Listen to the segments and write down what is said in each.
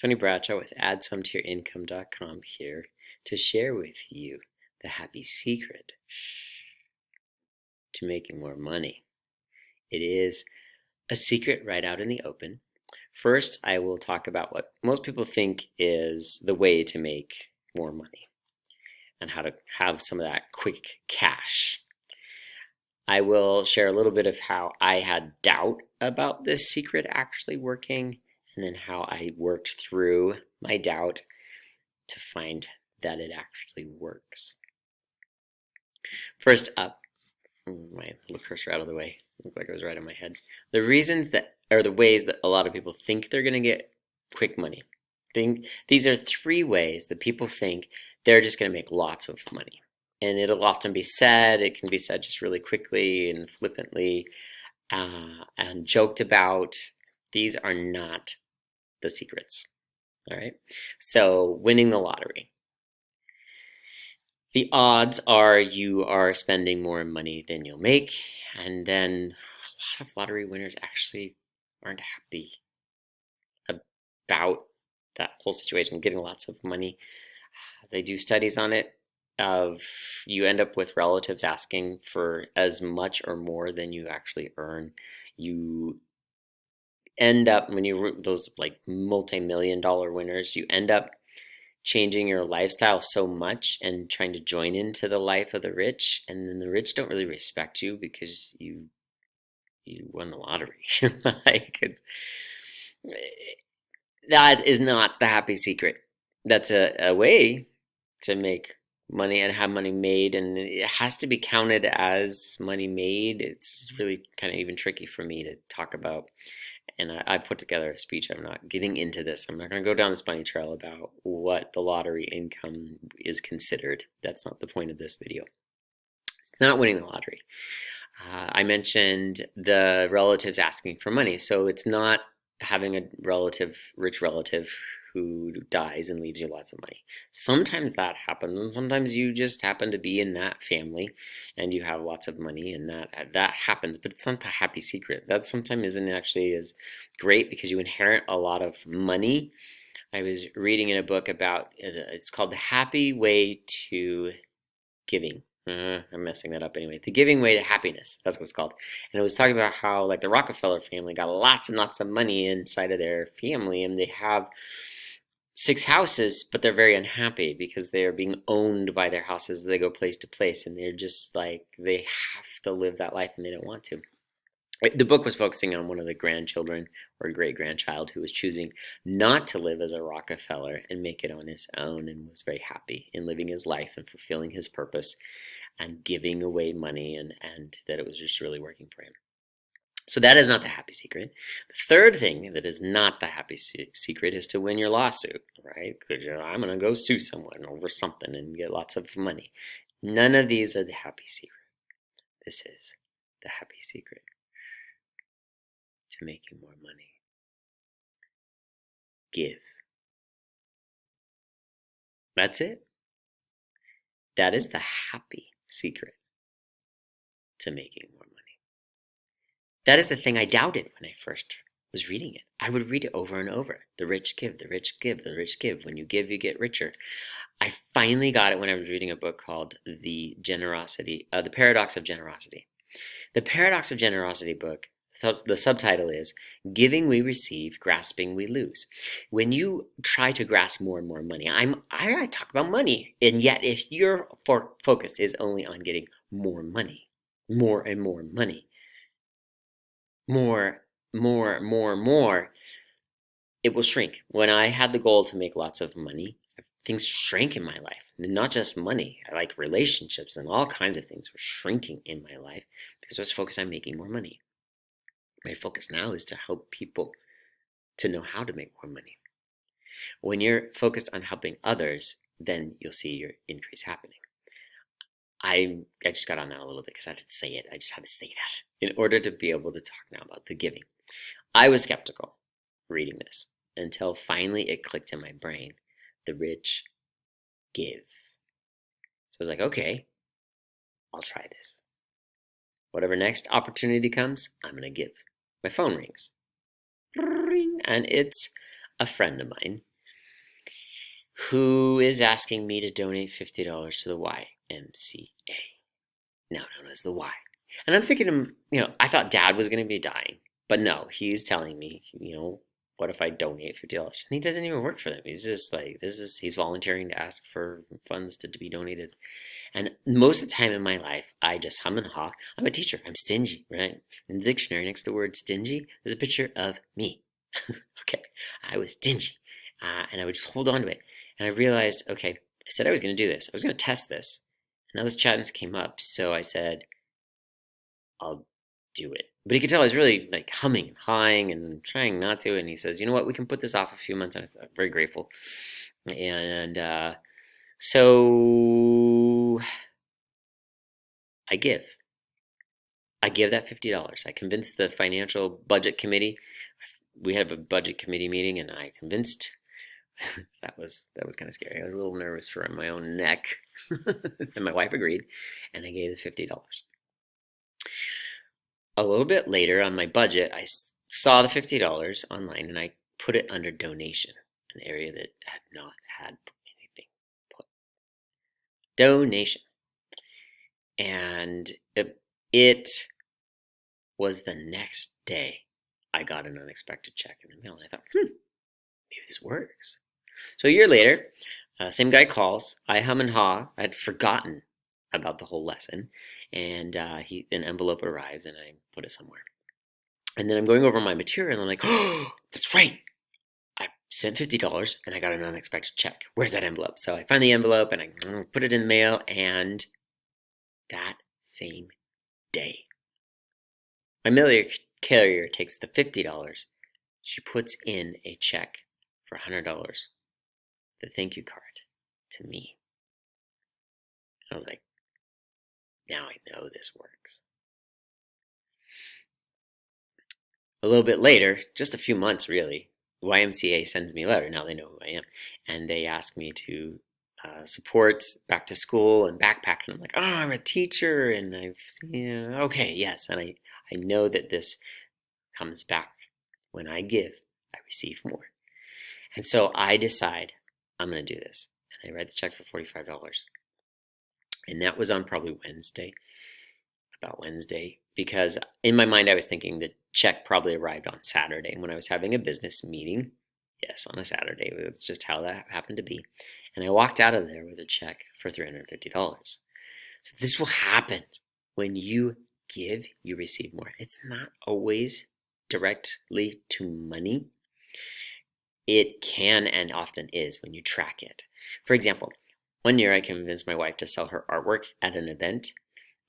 Tony Bradshaw with AddSomeToYourIncome.com here to share with you the happy secret to making more money. It is a secret right out in the open. First, I will talk about what most people think is the way to make more money and how to have some of that quick cash. I will share a little bit of how I had doubt about this secret actually working, and then how I worked through my doubt to find that it actually works. First up, my little cursor out of the way, looked like it was right on my head. The reasons that, or the ways that a lot of people think they're going to get quick money. These are three ways that people think they're just going to make lots of money. And it'll often be said, it can be said just really quickly and flippantly and joked about. These are not the secrets. All right. So winning the lottery. The odds are you are spending more money than you'll make, and then a lot of lottery winners actually aren't happy about that whole situation, getting lots of money. They do studies on it of you end up with relatives asking for as much or more than you actually earn. You end up, when you those like multi-million-dollar winners, you end up changing your lifestyle so much and trying to join into the life of the rich, and then the rich don't really respect you because you won the lottery. Like that is not the happy secret. That's a way to make money and have money made, and it has to be counted as money made. It's really kind of even tricky for me to talk about. And I put together a speech. I'm not getting into this. I'm not going to go down this bunny trail about what the lottery income is considered. That's not the point of this video. It's not winning the lottery. I mentioned the relatives asking for money. So it's not having a rich relative who dies and leaves you lots of money. Sometimes that happens, and sometimes you just happen to be in that family and you have lots of money, and that happens, but it's not the happy secret. That sometimes isn't actually as great because you inherit a lot of money. I was reading in a book about, it's called The Happy Way to Giving. I'm messing that up anyway. The Giving Way to Happiness. That's what it's called. And it was talking about how, like, the Rockefeller family got lots and lots of money inside of their family, and they have 6 houses, but they're very unhappy because they are being owned by their houses. They go place to place, and they're just like, they have to live that life, and they don't want to. The book was focusing on one of the grandchildren or great-grandchild who was choosing not to live as a Rockefeller and make it on his own, and was very happy in living his life and fulfilling his purpose and giving away money, and that it was just really working for him. So that is not the happy secret. The third thing that is not the happy secret is to win your lawsuit, right? I'm going to go sue someone over something and get lots of money. None of these are the happy secret. This is the happy secret to making more money. Give. That's it. That is the happy secret to making more money. That is the thing I doubted when I first was reading it. I would read it over and over. The rich give, the rich give, the rich give. When you give, you get richer. I finally got it when I was reading a book called The Paradox of Generosity. The Paradox of Generosity book, the subtitle is Giving We Receive, Grasping We Lose. When you try to grasp more and more money, I talk about money, and yet if your focus is only on getting more money, more and more money, more, it will shrink. When I had the goal to make lots of money, things shrank in my life. Not just money, like relationships and all kinds of things were shrinking in my life because I was focused on making more money. My focus now is to help people to know how to make more money. When you're focused on helping others, then you'll see your increase happening. I just got on that a little bit because I had to say it. I just had to say that in order to be able to talk now about the giving. I was skeptical reading this until finally it clicked in my brain. The rich give. So I was like, okay, I'll try this. Whatever next opportunity comes, I'm going to give. My phone rings. And it's a friend of mine who is asking me to donate $50 to the YMCA, now known as the Y. And I'm thinking, I thought Dad was going to be dying, but no, he's telling me, what if I donate $50? And he doesn't even work for them. He's just like, he's volunteering to ask for funds to be donated. And most of the time in my life, I just hum and haw. I'm a teacher. I'm stingy, right? In the dictionary, next to the word stingy, there's a picture of me. Okay, I was stingy. And I would just hold on to it. And I realized, okay, I said I was going to do this. I was going to test this. And now this challenge came up. So I said, I'll do it. But he could tell I was really like humming and hawing and trying not to. And he says, you know what, we can put this off a few months. And I was very grateful. And so I give. I give that $50. I convinced the financial budget committee. We had a budget committee meeting, and I convinced. that was kind of scary. I was a little nervous for my own neck, and my wife agreed, and I gave the $50. A little bit later on my budget, I saw the $50 online, and I put it under donation, an area that had not had anything put. Donation. And it was the next day I got an unexpected check in the mail. And I thought, maybe this works. So a year later, same guy calls. I hum and haw. I had forgotten about the whole lesson. And an envelope arrives, and I put it somewhere. And then I'm going over my material, and I'm like, oh, that's right. I sent $50, and I got an unexpected check. Where's that envelope? So I find the envelope, and I put it in the mail, and that same day, my mail carrier takes the $50. She puts in a check for $100, the thank you card, to me. I was like, now I know this works. A little bit later, just a few months really, YMCA sends me a letter. Now they know who I am. And they ask me to support back to school and backpack. And I'm like, oh, I'm a teacher. And okay, yes. And I know that this comes back. When I give, I receive more. And so I decide I'm going to do this. And I write the check for $45. And that was on probably about Wednesday, because in my mind I was thinking the check probably arrived on Saturday when I was having a business meeting. Yes, on a Saturday. It was just how that happened to be. And I walked out of there with a check for $350. So this will happen. When you give, you receive more. It's not always directly to money. It can and often is when you track it. For example, one year I convinced my wife to sell her artwork at an event.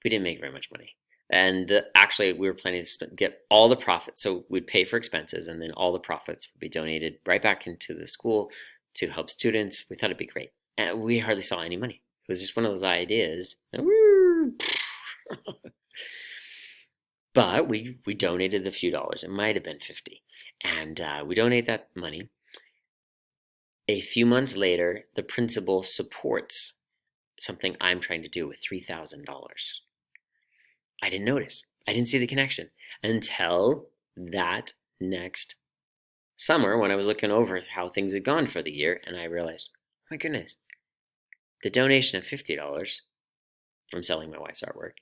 We didn't make very much money. And actually, we were planning to get all the profits. So we'd pay for expenses, and then all the profits would be donated right back into the school to help students. We thought it'd be great. And we hardly saw any money. It was just one of those ideas. But we donated a few dollars. It might have been 50. And we donate that money. A few months later, the principal supports something I'm trying to do with $3,000. I didn't notice. I didn't see the connection until that next summer when I was looking over how things had gone for the year, and I realized, oh my goodness, the donation of $50 from selling my wife's artwork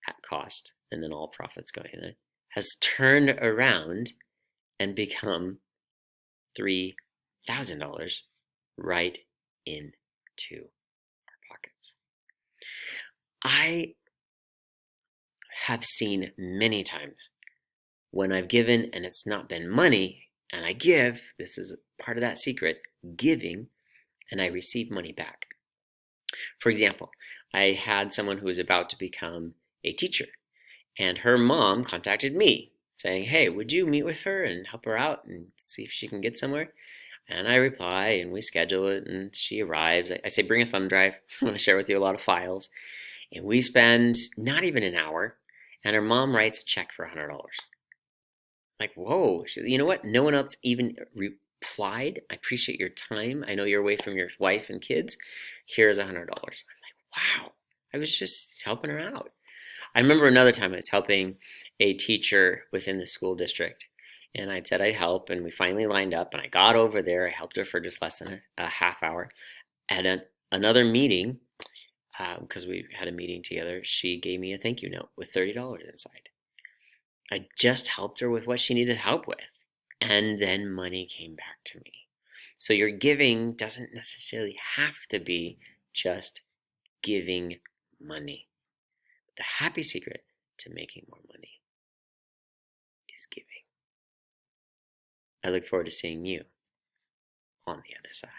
at cost, and then all profits going in, has turned around and become $3,000 right into our pockets. I have seen many times when I've given and it's not been money, and I give, this is part of that secret, giving, and I receive money back. For example, I had someone who was about to become a teacher, and her mom contacted me saying, hey, would you meet with her and help her out and see if she can get somewhere? And I reply, and we schedule it, and she arrives. I say, bring a thumb drive. I want to share with you a lot of files. And we spend not even an hour, and her mom writes a check for $100. Like, whoa, you know what? No one else even replied. I appreciate your time. I know you're away from your wife and kids. Here's $100. I'm like, wow, I was just helping her out. I remember another time I was helping a teacher within the school district, and I said I'd help, and we finally lined up, and I got over there. I helped her for just less than a half hour. At another meeting, because we had a meeting together, she gave me a thank you note with $30 inside. I just helped her with what she needed help with. And then money came back to me. So your giving doesn't necessarily have to be just giving money. The happy secret to making more money is giving. I look forward to seeing you on the other side.